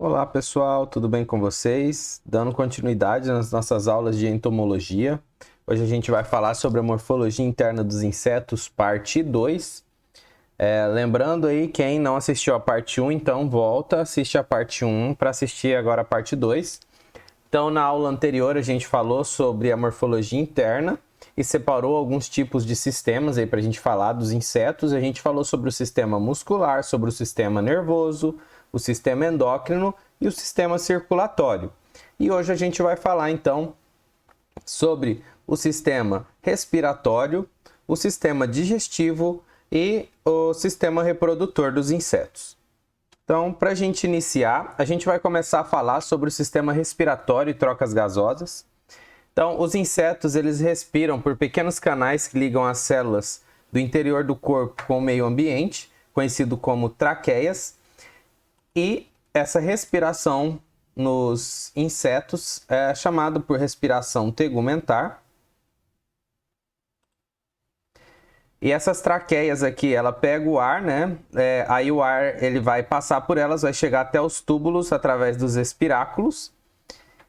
Olá pessoal, tudo bem com vocês? Dando continuidade nas nossas aulas de entomologia. Hoje a gente vai falar sobre a morfologia interna dos insetos, parte 2. Lembrando aí, quem não assistiu a parte 1, então volta, assiste a parte 1 para assistir agora a parte 2. Então, na aula anterior a gente falou sobre a morfologia interna e separou alguns tipos de sistemas aí para a gente falar dos insetos. A gente falou sobre o sistema muscular, sobre o sistema nervoso, o sistema endócrino e o sistema circulatório. E hoje a gente vai falar então sobre o sistema respiratório, o sistema digestivo e o sistema reprodutor dos insetos. Então, para a gente iniciar, a gente vai começar a falar sobre o sistema respiratório e trocas gasosas. Então, os insetos eles respiram por pequenos canais que ligam as células do interior do corpo com o meio ambiente, conhecido como traqueias. E essa respiração nos insetos é chamada por respiração tegumentar. E essas traqueias aqui, ela pega o ar, né? Aí o ar ele vai passar por elas, vai chegar até os túbulos através dos espiráculos.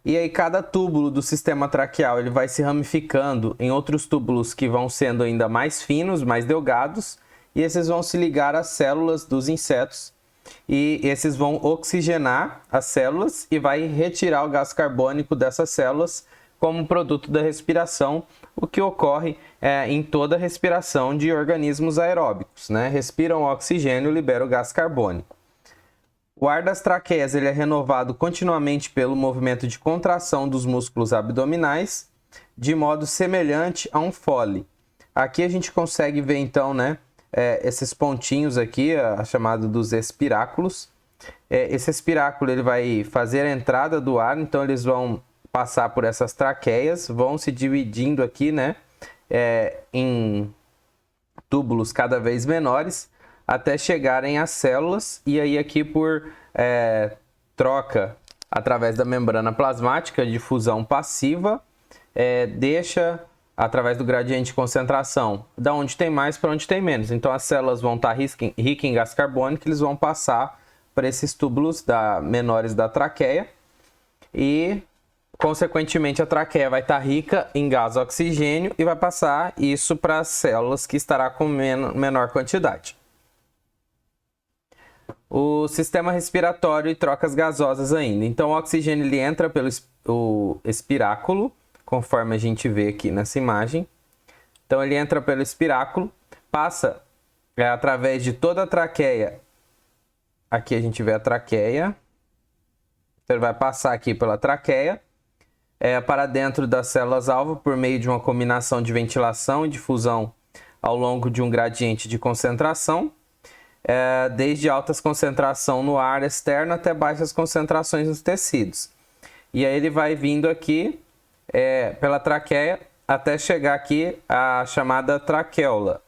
E aí cada túbulo do sistema traqueal ele vai se ramificando em outros túbulos que vão sendo ainda mais finos, mais delgados. E esses vão se ligar às células dos insetos. E esses vão oxigenar as células e vai retirar o gás carbônico dessas células como produto da respiração, o que ocorre em toda a respiração de organismos aeróbicos, né? Respiram oxigênio e liberam o gás carbônico. O ar das traqueias ele é renovado continuamente pelo movimento de contração dos músculos abdominais, de modo semelhante a um fole. Aqui a gente consegue ver então, né? Esses pontinhos aqui, chamado dos espiráculos. Esse espiráculo ele vai fazer a entrada do ar, então eles vão passar por essas traqueias, vão se dividindo aqui, né, em túbulos cada vez menores, até chegarem às células, e aí aqui por troca através da membrana plasmática de fusão passiva, deixa através do gradiente de concentração, da onde tem mais para onde tem menos. Então as células vão estar ricas em gás carbônico, eles vão passar para esses túbulos menores da traqueia e, consequentemente, a traqueia vai estar rica em gás oxigênio e vai passar isso para as células que estará com menor quantidade. O sistema respiratório e trocas gasosas ainda. Então o oxigênio ele entra pelo espiráculo, conforme a gente vê aqui nessa imagem. Então ele entra pelo espiráculo, passa através de toda a traqueia. Aqui a gente vê a traqueia. Então ele vai passar aqui pela traqueia, para dentro das células-alvo por meio de uma combinação de ventilação e difusão ao longo de um gradiente de concentração, desde altas concentrações no ar externo até baixas concentrações nos tecidos. E aí ele vai vindo aqui pela traqueia até chegar aqui a chamada traqueula.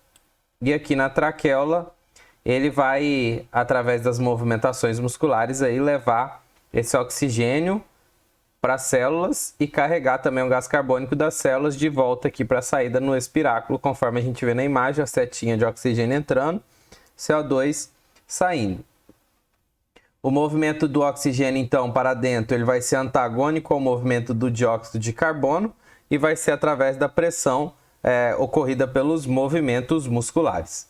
E aqui na traqueula ele vai, através das movimentações musculares, aí, levar esse oxigênio para as células e carregar também o gás carbônico das células de volta aqui para a saída no espiráculo, conforme a gente vê na imagem, a setinha de oxigênio entrando, CO2 saindo. O movimento do oxigênio, então, para dentro, ele vai ser antagônico ao movimento do dióxido de carbono e vai ser através da pressão ocorrida pelos movimentos musculares.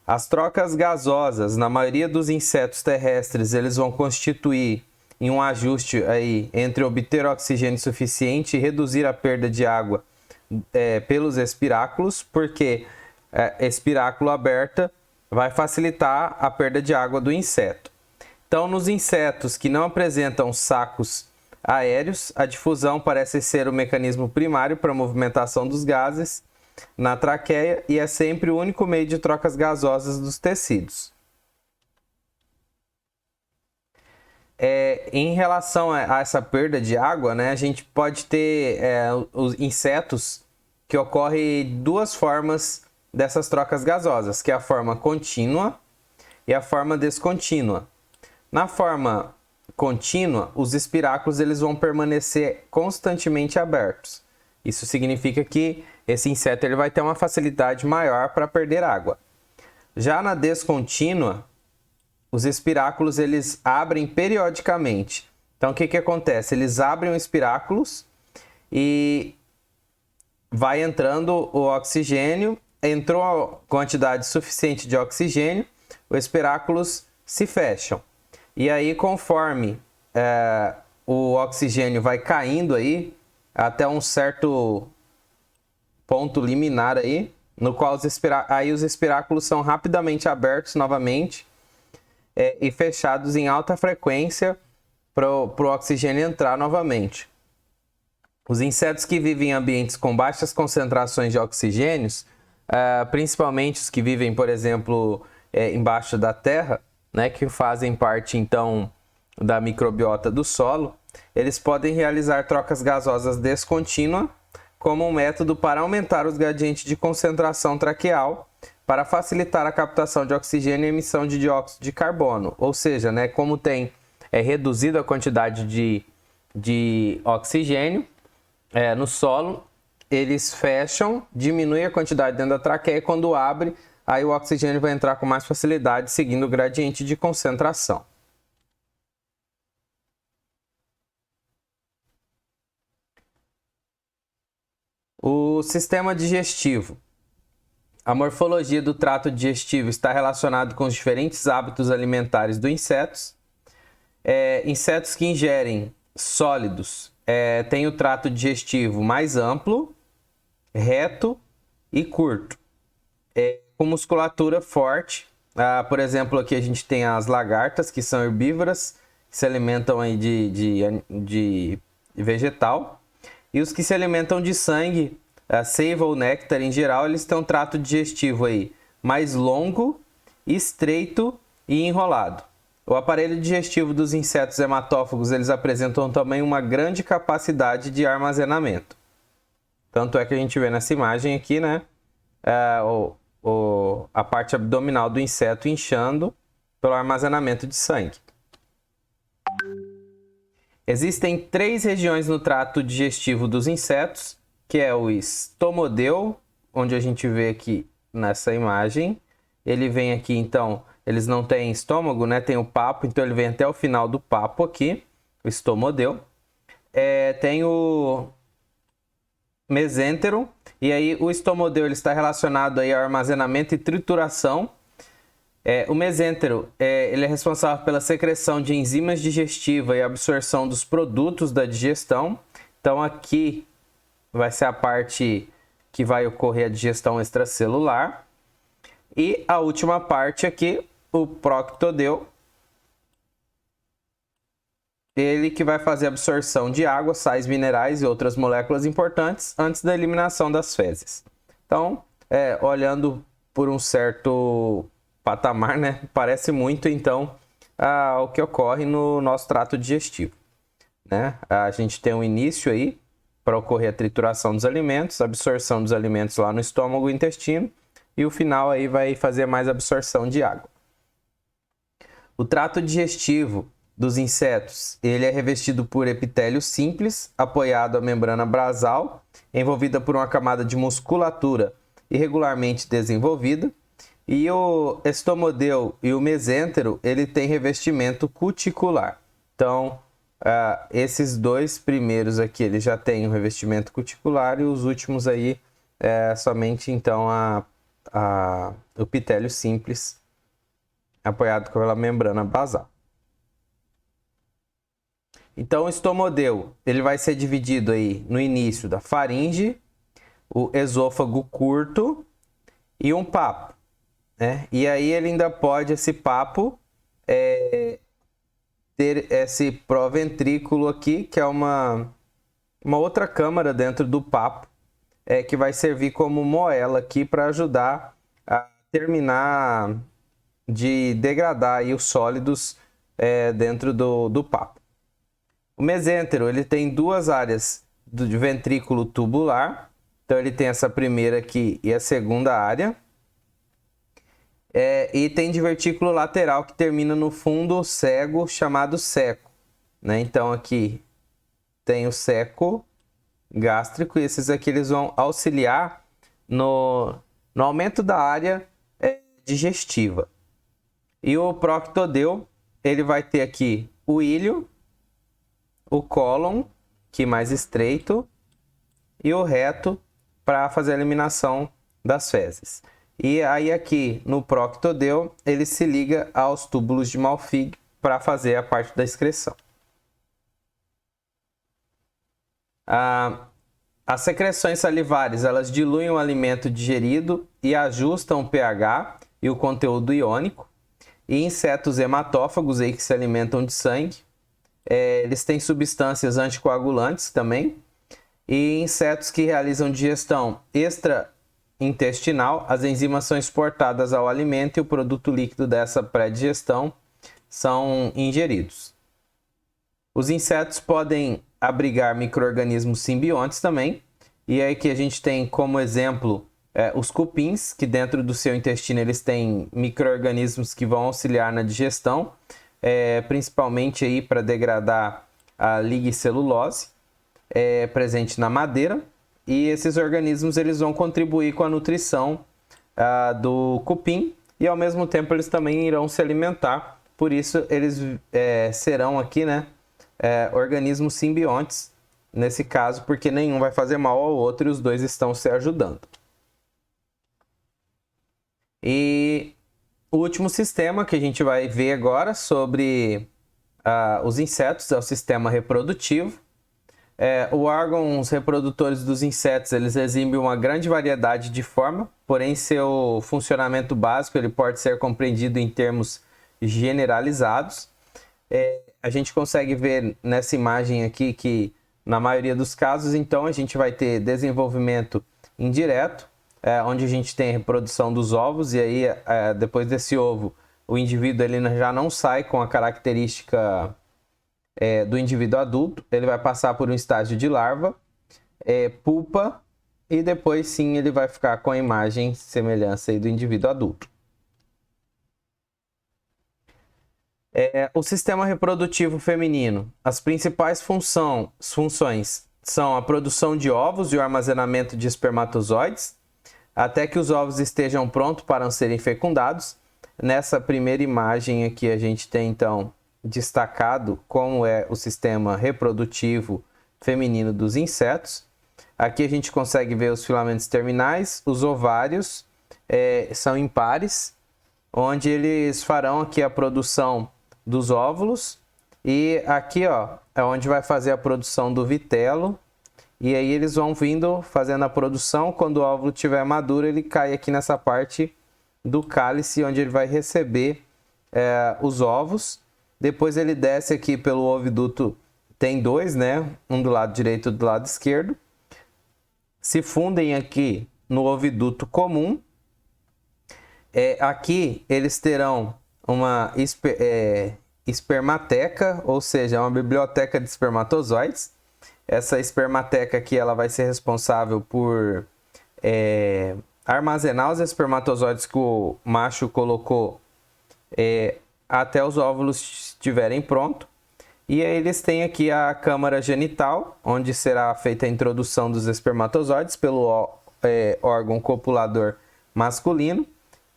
As trocas gasosas, na maioria dos insetos terrestres, eles vão constituir em um ajuste aí entre obter oxigênio suficiente e reduzir a perda de água pelos espiráculos, porque espiráculo aberta vai facilitar a perda de água do inseto. Então, nos insetos que não apresentam sacos aéreos, a difusão parece ser o mecanismo primário para a movimentação dos gases na traqueia e é sempre o único meio de trocas gasosas dos tecidos. Em relação a essa perda de água, né, a gente pode ter os insetos que ocorrem duas formas dessas trocas gasosas, que é a forma contínua e a forma descontínua. Na forma contínua, os espiráculos eles vão permanecer constantemente abertos. Isso significa que esse inseto ele vai ter uma facilidade maior para perder água. Já na descontínua, os espiráculos eles abrem periodicamente. Então, o que que acontece? Eles abrem os espiráculos e vai entrando o oxigênio, entrou a quantidade suficiente de oxigênio, os espiráculos se fecham. E aí, conforme o oxigênio vai caindo aí, até um certo ponto liminar aí, no qual os espiráculos são rapidamente abertos novamente e fechados em alta frequência para o oxigênio entrar novamente. Os insetos que vivem em ambientes com baixas concentrações de oxigênios, principalmente os que vivem, por exemplo, embaixo da terra, né, que fazem parte, então, da microbiota do solo, eles podem realizar trocas gasosas descontínuas como um método para aumentar os gradientes de concentração traqueal para facilitar a captação de oxigênio e emissão de dióxido de carbono. Ou seja, né, como tem reduzido a quantidade de oxigênio no solo, eles fecham, diminui a quantidade dentro da traqueia e quando abre, aí o oxigênio vai entrar com mais facilidade, seguindo o gradiente de concentração. O sistema digestivo. A morfologia do trato digestivo está relacionada com os diferentes hábitos alimentares dos insetos. Insetos que ingerem sólidos têm o trato digestivo mais amplo, reto e curto, com musculatura forte. Por exemplo, aqui a gente tem as lagartas, que são herbívoras, que se alimentam aí de vegetal. E os que se alimentam de sangue, seiva ou néctar em geral, eles têm um trato digestivo aí mais longo, estreito e enrolado. O aparelho digestivo dos insetos hematófagos, eles apresentam também uma grande capacidade de armazenamento. Tanto é que a gente vê nessa imagem aqui, né, a parte abdominal do inseto inchando pelo armazenamento de sangue. Existem 3 regiões no trato digestivo dos insetos, que é o estomodeu, onde a gente vê aqui nessa imagem. Ele vem aqui, então, eles não têm estômago, né? Tem o papo, então ele vem até o final do papo aqui, o estomodeu. Tem o mesêntero, e aí o estomodeu ele está relacionado aí ao armazenamento e trituração. O mesêntero ele é responsável pela secreção de enzimas digestivas e absorção dos produtos da digestão. Então aqui vai ser a parte que vai ocorrer a digestão extracelular. E a última parte aqui, o proctodeu, ele que vai fazer a absorção de água, sais minerais e outras moléculas importantes antes da eliminação das fezes. Então, olhando por um certo patamar, né? Parece muito, então, o que ocorre no nosso trato digestivo, né? A gente tem um início aí para ocorrer a trituração dos alimentos, a absorção dos alimentos lá no estômago e intestino, e o final aí vai fazer mais absorção de água. O trato digestivo dos insetos, ele é revestido por epitélio simples, apoiado à membrana basal, envolvida por uma camada de musculatura irregularmente desenvolvida. E o estomodeu e o mesêntero, ele tem revestimento cuticular. Então, esses 2 primeiros aqui, eles já têm um revestimento cuticular e os últimos aí, somente então o epitélio simples, apoiado pela membrana basal. Então, o estomodeu, ele vai ser dividido aí no início da faringe, o esôfago curto e um papo. E aí ele ainda pode, esse papo, ter esse proventrículo aqui, que é uma outra câmara dentro do papo, que vai servir como moela aqui para ajudar a terminar de degradar aí os sólidos dentro do papo. O mesêntero, ele tem 2 áreas de ventrículo tubular, então ele tem essa primeira aqui e a segunda área. E tem divertículo lateral que termina no fundo cego, chamado ceco, né? Então aqui tem o ceco gástrico e esses aqui eles vão auxiliar no aumento da área digestiva. E o proctodeu, ele vai ter aqui o ilho, o cólon, que é mais estreito, e o reto para fazer a eliminação das fezes. E aí aqui no proctodeu, ele se liga aos túbulos de Malfig para fazer a parte da excreção. As secreções salivares, elas diluem o alimento digerido e ajustam o pH e o conteúdo iônico. E insetos hematófagos aí que se alimentam de sangue, eles têm substâncias anticoagulantes também. E insetos que realizam digestão extraintestinal, as enzimas são exportadas ao alimento e o produto líquido dessa pré-digestão são ingeridos. Os insetos podem abrigar micro-organismos simbiontes também. E aí que a gente tem como exemplo os cupins, que dentro do seu intestino eles têm micro-organismos que vão auxiliar na digestão, principalmente aí para degradar a ligcelulose presente na madeira. E esses organismos eles vão contribuir com a nutrição do cupim e ao mesmo tempo eles também irão se alimentar. Por isso eles serão aqui, né, organismos simbiontes nesse caso, porque nenhum vai fazer mal ao outro e os dois estão se ajudando. E o último sistema que a gente vai ver agora sobre os insetos é o sistema reprodutivo. Os órgãos reprodutores dos insetos eles exibem uma grande variedade de forma, porém seu funcionamento básico ele pode ser compreendido em termos generalizados. A gente consegue ver nessa imagem aqui que na maioria dos casos, então, a gente vai ter desenvolvimento indireto, onde a gente tem a reprodução dos ovos, e aí, depois desse ovo, o indivíduo ele já não sai com a característica do indivíduo adulto, ele vai passar por um estágio de larva, pupa, e depois sim ele vai ficar com a imagem semelhança aí do indivíduo adulto. O sistema reprodutivo feminino. As principais funções são a produção de ovos e o armazenamento de espermatozoides, até que os ovos estejam prontos para serem fecundados. Nessa primeira imagem aqui a gente tem então destacado como é o sistema reprodutivo feminino dos insetos. Aqui a gente consegue ver os filamentos terminais, os ovários são impares, onde eles farão aqui a produção dos óvulos, e aqui ó, é onde vai fazer a produção do vitelo, e aí eles vão vindo fazendo a produção. Quando o óvulo estiver maduro, ele cai aqui nessa parte do cálice, onde ele vai receber os ovos. Depois ele desce aqui pelo oviduto, tem dois, né? Um do lado direito e do lado esquerdo. Se fundem aqui no oviduto comum. Aqui eles terão uma espermateca, ou seja, uma biblioteca de espermatozoides. Essa espermateca aqui ela vai ser responsável por armazenar os espermatozoides que o macho colocou até os óvulos estiverem prontos. E aí eles têm aqui a câmara genital, onde será feita a introdução dos espermatozoides pelo órgão copulador masculino.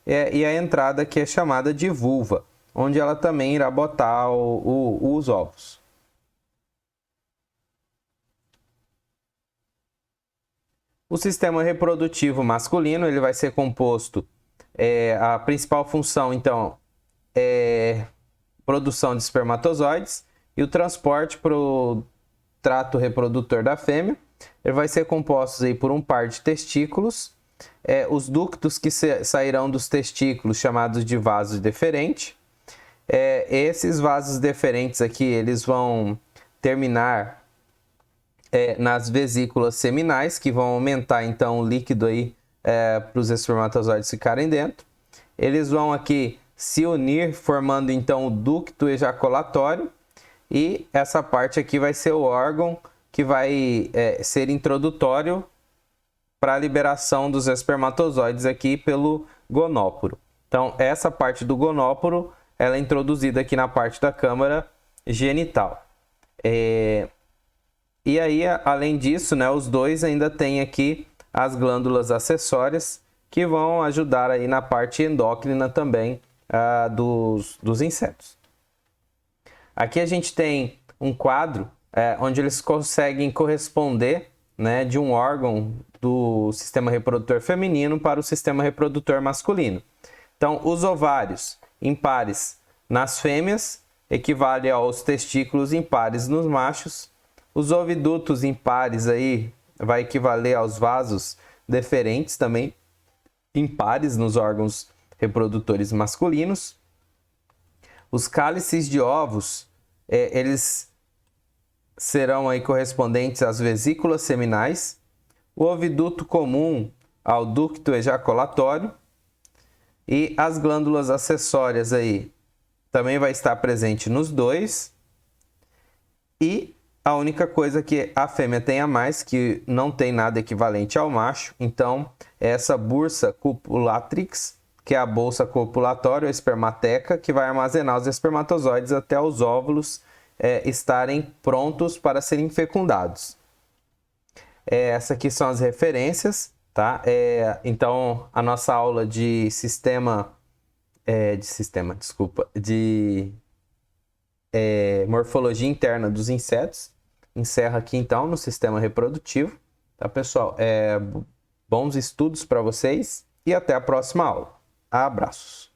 E a entrada que é chamada de vulva, onde ela também irá botar os ovos. O sistema reprodutivo masculino ele vai ser composto, a principal função então é produção de espermatozoides e o transporte para o trato reprodutor da fêmea. Ele vai ser composto aí por um par de testículos, os ductos que sairão dos testículos, chamados de vasos deferentes. Esses vasos deferentes aqui, eles vão terminar nas vesículas seminais, que vão aumentar então o líquido aí para os espermatozoides ficarem dentro. Eles vão aqui se unir, formando então o ducto ejaculatório, e essa parte aqui vai ser o órgão que vai ser introdutório para a liberação dos espermatozoides aqui pelo gonóporo. Então, essa parte do gonóporo ela é introduzida aqui na parte da câmara genital. E aí, além disso, né, os dois ainda têm aqui as glândulas acessórias que vão ajudar aí na parte endócrina também dos insetos. Aqui a gente tem um quadro onde eles conseguem corresponder, né, de um órgão do sistema reprodutor feminino para o sistema reprodutor masculino. Então, os ovários impares nas fêmeas equivale aos testículos impares nos machos. Os ovidutos impares aí vai equivaler aos vasos deferentes também impares nos órgãos reprodutores masculinos. Os cálices de ovos, eles serão aí correspondentes às vesículas seminais. O oviduto comum ao ducto ejaculatório. E as glândulas acessórias aí também vai estar presente nos dois. E a única coisa que a fêmea tem a mais, que não tem nada equivalente ao macho, então é essa bursa copulatrix, que é a bolsa copulatória, a espermateca, que vai armazenar os espermatozoides até os óvulos estarem prontos para serem fecundados. Essas aqui são as referências, tá? Então, a nossa aula de morfologia interna dos insetos encerra aqui então no sistema reprodutivo, tá, pessoal? Bons estudos para vocês e até a próxima aula. Abraços!